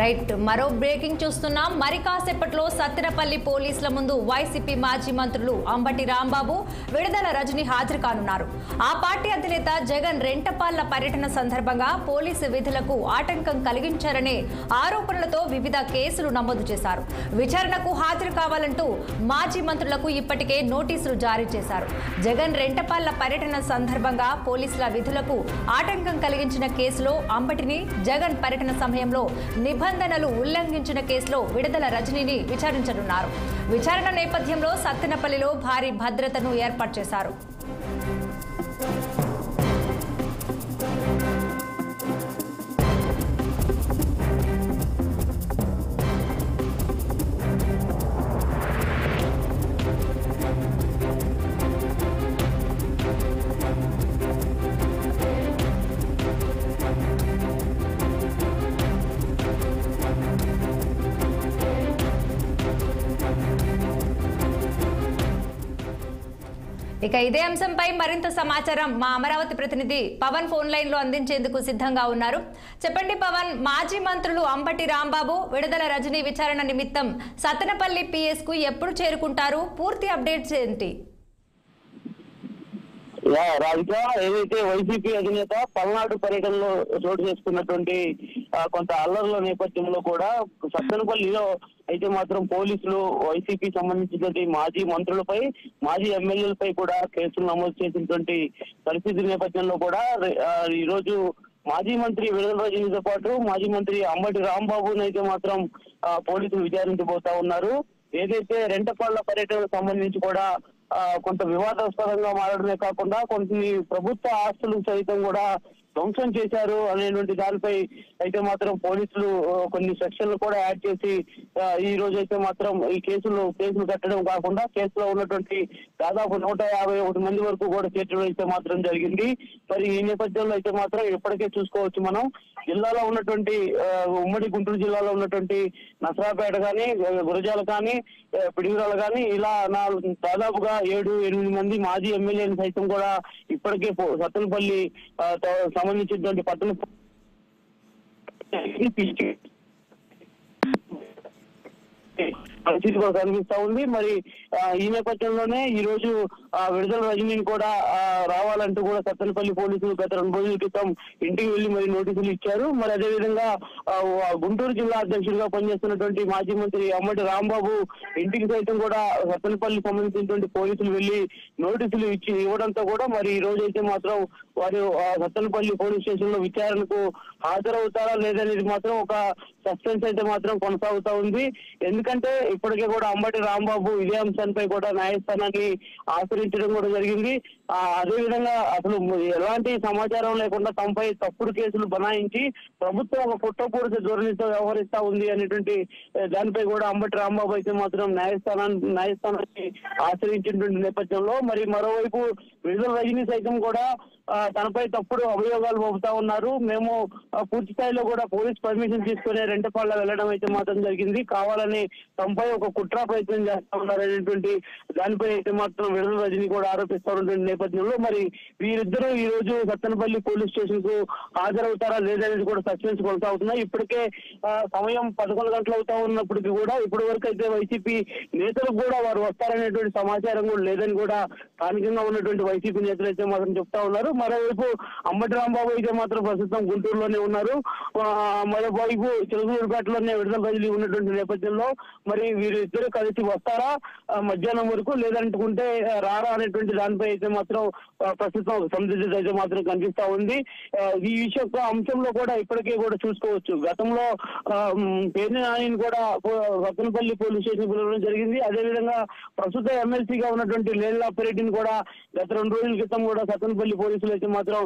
Right మరో breaking చూస్తున్నాం. మరి కాసేపట్లో సత్తెనపల్లి పోలీసుల ముందు వైసీపీ మాజీ మంత్రులు అంబటి రాంబాబు, విడుదల రజని హాజరు కానున్నారు. ఆ పార్టీ అధినేత జగన్ రెంటపాళ్ల పర్యటన సందర్భంగా పోలీసు విధులకు ఆటంకం కలిగించారనే ఆరోపణలతో వివిధ కేసులు నమోదు చేశారు. విచారణకు హాజరు కావాలంటూ మాజీ మంత్రులకు ఇప్పటికే నోటీసులు జారీ చేశారు. జగన్ రెంటపాళ్ల పర్యటన సందర్భంగా పోలీసుల విధులకు ఆటంకం కలిగించిన కేసులో అంబటిని జగన్ పర్యటన సమయంలో నిబంధనలు ఉల్లంఘించిన కేసులో విడుదల రజనీని విచారించనున్నారు. విచారణ నేపథ్యంలో సత్తెనపల్లిలో భారీ భద్రతను ఏర్పాటు చేశారు. ఇక ఇదే అంశంపై మరింత సమాచారం మా అమరావతి ప్రతినిధి పవన్ ఫోన్ లైన్ లో అందించేందుకు సిద్ధంగా ఉన్నారు. చెప్పండి పవన్, మాజీ మంత్రులు అంబటి రాంబాబు, విడుదల రజనీ విచారణ నిమిత్తం సత్తెనపల్లి పిఎస్ కు ఎప్పుడు చేరుకుంటారు? పూర్తి అప్డేట్స్ ఏంటి? రాధిక, ఏదైతే వైసీపీ అధినేత పల్నాడు పర్యటనలో చోటు చేసుకున్నటువంటి కొంత అల్లర్ల నేపథ్యంలో కూడా సత్తెనపల్లిలో అయితే మాత్రం పోలీసులు వైసీపీ సంబంధించినటువంటి మాజీ మంత్రులపై, మాజీ ఎమ్మెల్యేలపై కూడా కేసులు నమోదు చేసినటువంటి పరిస్థితి నేపథ్యంలో కూడా ఈ రోజు మాజీ మంత్రి విడుదల రజనీతో పాటు మాజీ మంత్రి అంబటి రాంబాబుని అయితే మాత్రం పోలీసులు విచారించబోతా ఉన్నారు. ఏదైతే రెంటపాళ్ల పర్యటనకు సంబంధించి కూడా కొంత వివాదాస్పదంగా మారడమే కాకుండా కొన్ని ప్రభుత్వ ఆస్తులు సైతం కూడా ధ్వంసం చేశారు అనేటువంటి దానిపై అయితే మాత్రం పోలీసులు కొన్ని సెక్షన్లు కూడా యాడ్ చేసి ఈ రోజు అయితే మాత్రం ఈ కేసులు కట్టడం కాకుండా కేసులో ఉన్నటువంటి దాదాపు 151 మంది వరకు కూడా చేర్చడం అయితే మాత్రం జరిగింది. మరి ఈ నేపథ్యంలో అయితే మాత్రం ఇప్పటికే చూసుకోవచ్చు, మనం జిల్లాలో ఉన్నటువంటి ఉమ్మడి గుంటూరు జిల్లాలో ఉన్నటువంటి నసరాపేట కానీ, గురజాల కానీ, పిడిగురాలు కానీ ఇలా దాదాపుగా 7-8 మంది మాజీ ఎమ్మెల్యేలు సైతం కూడా ఇప్పటికే సత్తెనపల్లి సంబంధించినటువంటి పట్టణ పరిస్థితి కూడా కనిపిస్తా ఉంది. మరి ఈ నేపథ్యంలోనే ఈ రోజు విడుదల రజనీని కూడా రావాలంటూ కూడా సత్తెనపల్లి పోలీసులు గత 2 రోజుల క్రితం ఇంటికి వెళ్లి మరి నోటీసులు ఇచ్చారు. మరి అదేవిధంగా గుంటూరు జిల్లా అధ్యక్షుడిగా పనిచేస్తున్నటువంటి మాజీ మంత్రి అంబటి రాంబాబు ఇంటికి సైతం కూడా సత్తెనపల్లి సంబంధించినటువంటి పోలీసులు వెళ్లి నోటీసులు ఇవ్వడంతో కూడా మరి ఈ రోజు అయితే మాత్రం వారు సత్తెనపల్లి పోలీస్ స్టేషన్ లో విచారణకు హాజరవుతారా లేదనేది మాత్రం ఒక సస్పెన్స్ అయితే మాత్రం కొనసాగుతా ఉంది. ఎందుకంటే ఇప్పటికే కూడా అంబటి రాంబాబు ఇదే అంశాలపై కూడా న్యాయస్థానాన్ని ఆశ్రయించడం కూడా జరిగింది. అదేవిధంగా అసలు ఎలాంటి సమాచారం లేకుండా తమపై తప్పుడు కేసులు బనాయించి ప్రభుత్వం ఒక కుట్రపూరిత ధోరణితో వ్యవహరిస్తా ఉంది అనేటువంటి దానిపై కూడా అంబటి రాంబాబు అయితే మాత్రం న్యాయస్థానాన్ని ఆశ్రయించినటువంటి నేపథ్యంలో మరి మరోవైపు విడుదల రజనీ సైతం కూడా తనపై తప్పుడు అభియోగాలు మోపుతా ఉన్నారు. మేము పూర్తి స్థాయిలో కూడా పోలీస్ పర్మిషన్ తీసుకునే రెంటపాళ్ల వెళ్లడం అయితే మాత్రం జరిగింది, కావాలని తమపై ఒక కుట్ర ప్రయత్నం చేస్తా ఉన్నారు అనేటువంటి దానిపై అయితే మాత్రం విడుదల రజనీ కూడా ఆరోపిస్తా ఉన్నటువంటి నేపథ్యంలో మరి వీరిద్దరూ ఈ రోజు సత్తెనపల్లి పోలీస్ స్టేషన్ కు హాజరవుతారా లేదనేది కూడా సస్పెన్స్ కొనసాగుతున్నాయి. ఇప్పటికే సమయం 11 గంటలు అవుతా ఉన్నప్పటికీ కూడా ఇప్పటి వరకు అయితే వైసీపీ నేతలకు కూడా వారు వస్తారనేటువంటి సమాచారం కూడా లేదని కూడా స్థానికంగా ఉన్నటువంటి వైసీపీ నేతలు అయితే మాత్రం చెప్తా ఉన్నారు. మరోవైపు అంబటి రాంబాబు అయితే మాత్రం ప్రస్తుతం గుంటూరులోనే ఉన్నారు. మరోవైపు చిలకలూరుపేటలోనే విడుదల రజనీ ఉన్నటువంటి నేపథ్యంలో మరి వీరిద్దరూ కలిసి వస్తారా మధ్యాహ్నం వరకు, లేదంటుకుంటే రారా అనేటువంటి దానిపై అయితే మాత్రం ప్రస్తుతం సందిగ్ధత అయితే మాత్రం కనిపిస్తా ఉంది. ఈ విషయం అంశంలో కూడా ఇప్పటికే కూడా చూసుకోవచ్చు, గతంలో పేర్ని నానిని కూడా సత్తెనపల్లి పోలీస్ స్టేషన్ పిలవడం జరిగింది. అదేవిధంగా ప్రస్తుత ఎమ్మెల్సీగా ఉన్నటువంటి లేల్లా పెరెడ్డిని కూడా గత 2 రోజుల క్రితం కూడా సత్తెనపల్లి పోలీసులు అయితే మాత్రం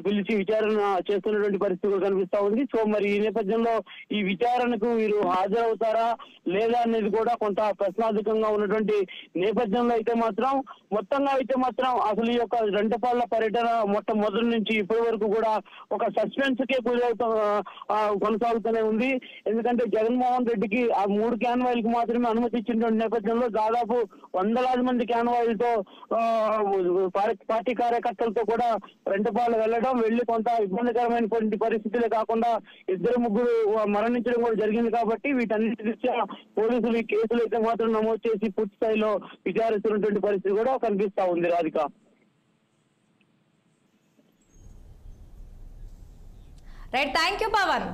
పిలిచి విచారణ చేస్తున్నటువంటి పరిస్థితి కనిపిస్తా ఉంది. సో మరి ఈ నేపథ్యంలో ఈ విచారణకు వీరు హాజరవుతారా లేదా అనేది కూడా కొంత ప్రశ్నార్థకంగా ఉన్నటువంటి నేపథ్యంలో అయితే మాత్రం మొత్తంగా అయితే మాత్రం అసలు ఈ యొక్క రెంటపాళ్ల పర్యటన మొట్టమొదటి నుంచి ఇప్పటి వరకు కూడా ఒక సస్పెన్స్ కే కొనసాగుతూనే ఉంది. ఎందుకంటే జగన్మోహన్ రెడ్డికి ఆ 3 కాన్వాయ్లకు మాత్రమే అనుమతి ఇచ్చినటువంటి నేపథ్యంలో దాదాపు వందలాది మంది కాన్వాయ్లతో పార్టీ కార్యకర్తలతో కూడా రెంటపాలు వెళ్లి కొంత ఇబ్బందికరమైనటువంటి పరిస్థితులే కాకుండా ఇద్దరు ముగ్గురు మరణించడం కూడా జరిగింది కాబట్టి వీటన్నిటి దృష్ట్యా పోలీసులు ఈ కేసులు అయితే మాత్రం నమోదు చేసి పూర్తి స్థాయిలో విచారిస్తున్నటువంటి పరిస్థితి కూడా కనిపిస్తా ఉంది Radhika. Right, thank you Pawan.